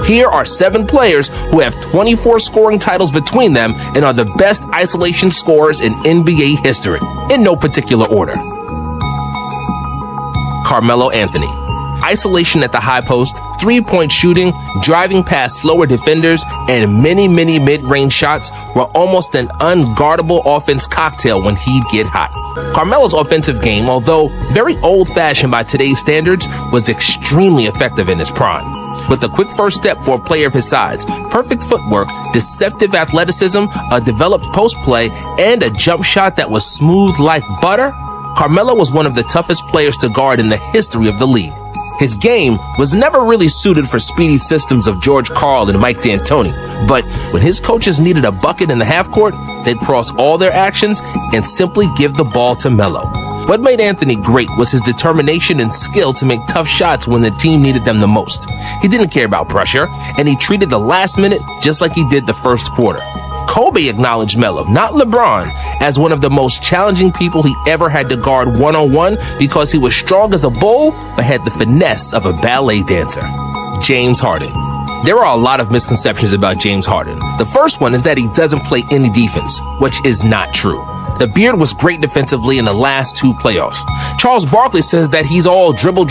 Here are 7 players who have 24 scoring titles between them and are the best isolation scorers in NBA history, in no particular order. Carmelo Anthony. Isolation at the high post, three-point shooting, driving past slower defenders, and many mid-range shots were almost an unguardable offense cocktail when he'd get hot. Carmelo's offensive game, although very old-fashioned by today's standards, was extremely effective in his prime. With a quick first step for a player of his size, perfect footwork, deceptive athleticism, a developed post play, and a jump shot that was smooth like butter, Carmelo was one of the toughest players to guard in the history of the league. His game was never really suited for speedy systems of George Karl and Mike D'Antoni, but when his coaches needed a bucket in the half court, they'd cross all their actions and simply give the ball to Melo. What made Anthony great was his determination and skill to make tough shots when the team needed them the most. He didn't care about pressure, and he treated the last minute just like he did the first quarter. Kobe acknowledged Melo, not LeBron, as one of the most challenging people he ever had to guard one-on-one because he was strong as a bull but had the finesse of a ballet dancer. James Harden. There are a lot of misconceptions about James Harden. The first one is that he doesn't play any defense, which is not true. The beard was great defensively in the last 2 playoffs. Charles Barkley says that he's all dribble.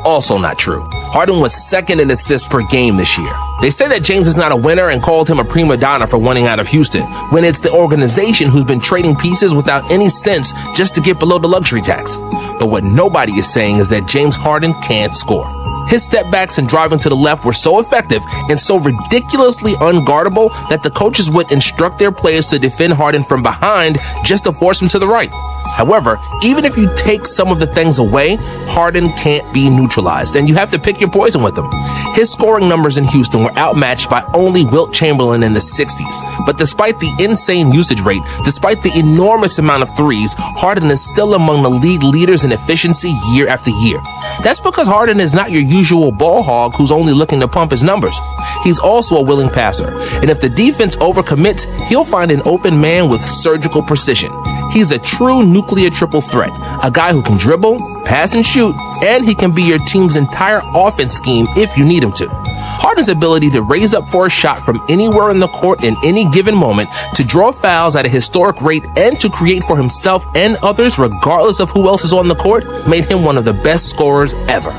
Also not true. Harden was second in assists per game this year. They say that James is not a winner and called him a prima donna for wanting out of Houston, when it's the organization who's been trading pieces without any sense just to get below the luxury tax. But what nobody is saying is that James Harden can't score. His step backs and driving to the left were so effective and so ridiculously unguardable that the coaches would instruct their players to defend Harden from behind just to force him to the right. However, even if you take some of the things away, Harden can't be neutralized, and you have to pick your poison with him. His scoring numbers in Houston were outmatched by only Wilt Chamberlain in the 60s. But despite the insane usage rate, despite the enormous amount of threes, Harden is still among the league leaders in efficiency year after year. That's because Harden is not your usual ball hog who's only looking to pump his numbers. He's also a willing passer, and if the defense overcommits, he'll find an open man with surgical precision. He's a true nuclear triple threat, a guy who can dribble, pass and shoot, and he can be your team's entire offense scheme if you need him to. Harden's ability to raise up for a shot from anywhere in the court in any given moment, to draw fouls at a historic rate, and to create for himself and others regardless of who else is on the court, made him one of the best scorers ever.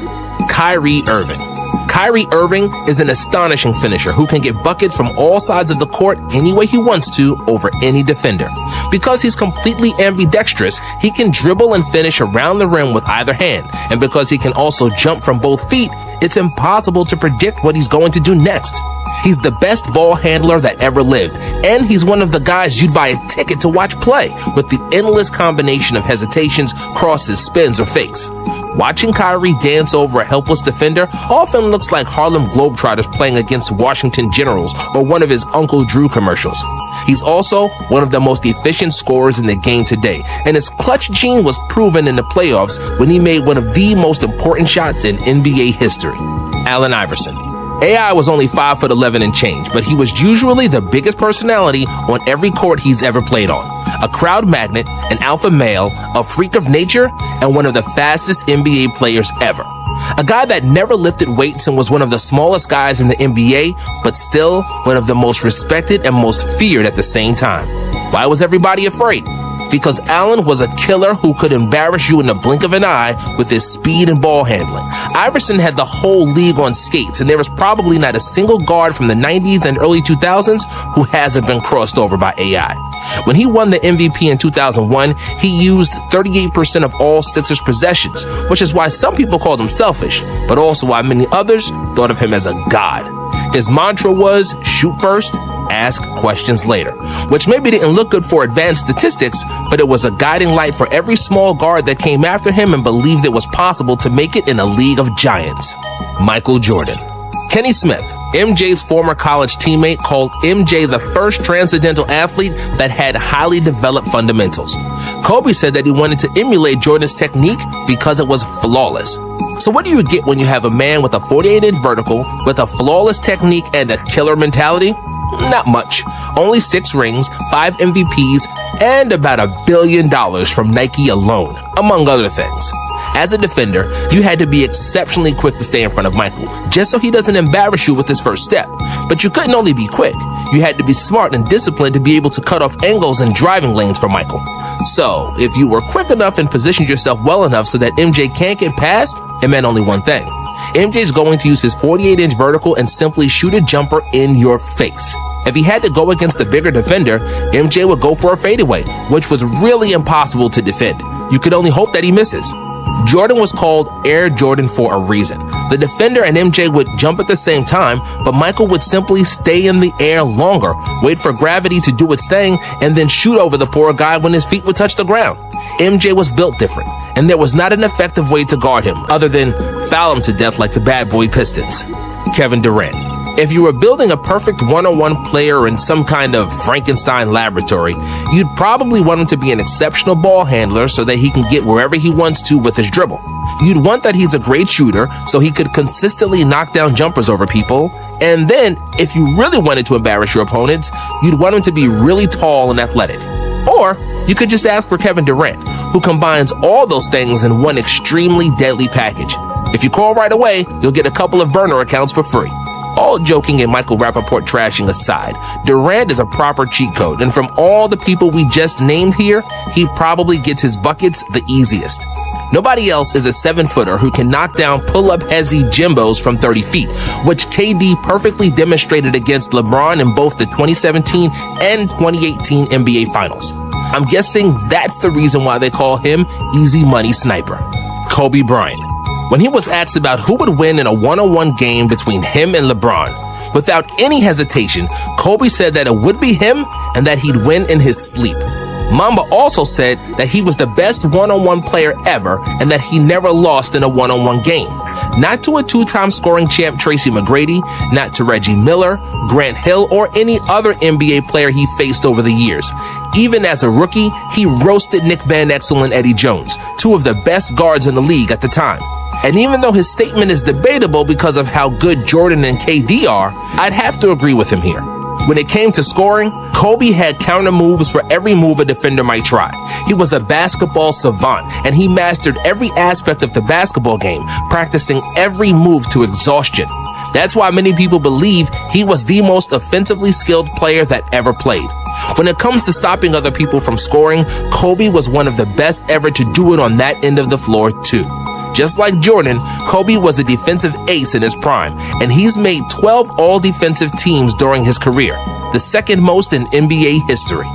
Kyrie Irving. Kyrie Irving is an astonishing finisher who can get buckets from all sides of the court any way he wants to over any defender. Because he's completely ambidextrous, he can dribble and finish around the rim with either hand. And because he can also jump from both feet, it's impossible to predict what he's going to do next. He's the best ball handler that ever lived, and he's one of the guys you'd buy a ticket to watch play, with the endless combination of hesitations, crosses, spins, or fakes. Watching Kyrie dance over a helpless defender often looks like Harlem Globetrotters playing against Washington Generals or one of his Uncle Drew commercials. He's also one of the most efficient scorers in the game today, and his clutch gene was proven in the playoffs when he made one of the most important shots in NBA history. Allen Iverson. AI was only 5'11" and change, but he was usually the biggest personality on every court he's ever played on. A crowd magnet, an alpha male, a freak of nature, and one of the fastest NBA players ever. A guy that never lifted weights and was one of the smallest guys in the NBA, but still one of the most respected and most feared at the same time. Why was everybody afraid? Because Allen was a killer who could embarrass you in the blink of an eye with his speed and ball handling. Iverson had the whole league on skates, and there was probably not a single guard from the 90s and early 2000s who hasn't been crossed over by AI. When he won the MVP in 2001, he used 38% of all Sixers possessions, which is why some people called him selfish, but also why many others thought of him as a god. His mantra was, shoot first, ask questions later, which maybe didn't look good for advanced statistics, but it was a guiding light for every small guard that came after him and believed it was possible to make it in a league of giants. Michael Jordan. Kenny Smith, MJ's former college teammate, called MJ the first transcendental athlete that had highly developed fundamentals. Kobe said that he wanted to emulate Jordan's technique because it was flawless. So what do you get when you have a man with a 48-inch vertical, with a flawless technique and a killer mentality? Not much. Only 6 rings, 5 MVPs, and about $1 billion from Nike alone, among other things. As a defender, you had to be exceptionally quick to stay in front of Michael, just so he doesn't embarrass you with his first step. But you couldn't only be quick. You had to be smart and disciplined to be able to cut off angles and driving lanes for Michael. So, if you were quick enough and positioned yourself well enough so that MJ can't get past, it meant only one thing. MJ's going to use his 48-inch vertical and simply shoot a jumper in your face. If he had to go against a bigger defender, MJ would go for a fadeaway, which was really impossible to defend. You could only hope that he misses. Jordan was called Air Jordan for a reason. The defender and MJ would jump at the same time, but Michael would simply stay in the air longer, wait for gravity to do its thing, and then shoot over the poor guy when his feet would touch the ground. MJ was built different, and there was not an effective way to guard him other than foul him to death like the bad boy Pistons. Kevin Durant. If you were building a perfect one-on-one player in some kind of Frankenstein laboratory, you'd probably want him to be an exceptional ball handler so that he can get wherever he wants to with his dribble. You'd want that he's a great shooter so he could consistently knock down jumpers over people. And then, if you really wanted to embarrass your opponents, you'd want him to be really tall and athletic. Or you could just ask for Kevin Durant, who combines all those things in one extremely deadly package. If you call right away, you'll get a couple of burner accounts for free. All joking and Michael Rappaport trashing aside, Durant is a proper cheat code, and from all the people we just named here, he probably gets his buckets the easiest. Nobody else is a 7-footer who can knock down pull-up hezzy Jimbos from 30 feet, which KD perfectly demonstrated against LeBron in both the 2017 and 2018 NBA Finals. I'm guessing that's the reason why they call him Easy Money Sniper. Kobe Bryant. When he was asked about who would win in a one-on-one game between him and LeBron, without any hesitation, Kobe said that it would be him and that he'd win in his sleep. Mamba also said that he was the best one-on-one player ever and that he never lost in a one-on-one game. Not to a two-time scoring champ Tracy McGrady, not to Reggie Miller, Grant Hill, or any other NBA player he faced over the years. Even as a rookie, he roasted Nick Van Exel and Eddie Jones, two of the best guards in the league at the time. And even though his statement is debatable because of how good Jordan and KD are, I'd have to agree with him here. When it came to scoring, Kobe had counter moves for every move a defender might try. He was a basketball savant, and he mastered every aspect of the basketball game, practicing every move to exhaustion. That's why many people believe he was the most offensively skilled player that ever played. When it comes to stopping other people from scoring, Kobe was one of the best ever to do it on that end of the floor, too. Just like Jordan, Kobe was a defensive ace in his prime, and he's made 12 all-defensive teams during his career, the second most in NBA history.